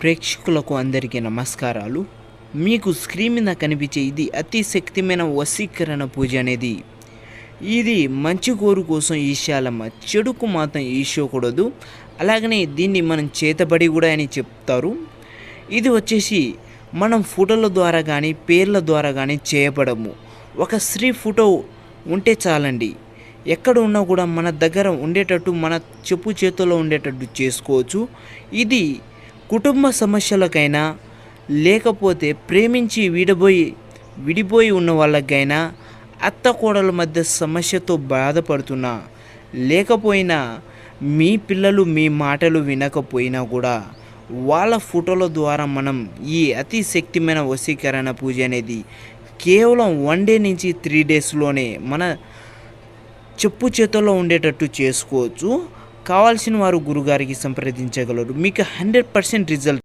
ప్రేక్షకులకు అందరికీ నమస్కారాలు. మీకు స్క్రీన్ మీద కనిపించే ఇది అతి శక్తిమైన వశీకరణ పూజ అనేది. ఇది మంచి కోరు కోసం ఈశాలమ్మ, చెడుకు మాత్రం ఈశోకూడదు. అలాగనే దీన్ని మనం చేతబడి కూడా అని చెప్తారు. ఇది వచ్చేసి మనం ఫోటోల ద్వారా కానీ పేర్ల ద్వారా కానీ చేయబడము. ఒక స్త్రీ ఫోటో ఉంటే చాలండి, ఎక్కడ ఉన్నా కూడా మన దగ్గర ఉండేటట్టు, మన చెప్పు చేతుల్లో ఉండేటట్టు చేసుకోవచ్చు. ఇది కుటుంబ సమస్యలకైనా, లేకపోతే ప్రేమించి విడిపోయి ఉన్న వాళ్ళకైనా, అత్త కోడల మధ్య సమస్యతో బాధపడుతున్నా, లేకపోయినా మీ పిల్లలు మీ మాటలు వినకపోయినా కూడా వాళ్ళ ఫోటోల ద్వారా మనం ఈ అతి శక్తిమైన వశీకరణ పూజ అనేది కేవలం 1 డే నుంచి 3 డేస్లోనే మన చెప్పు చేతుల్లో ఉండేటట్టు చేసుకోవచ్చు. కావాల్సిన వారు గురుగారికి సంప్రదించగలరు. మీకు 100% రిజల్ట్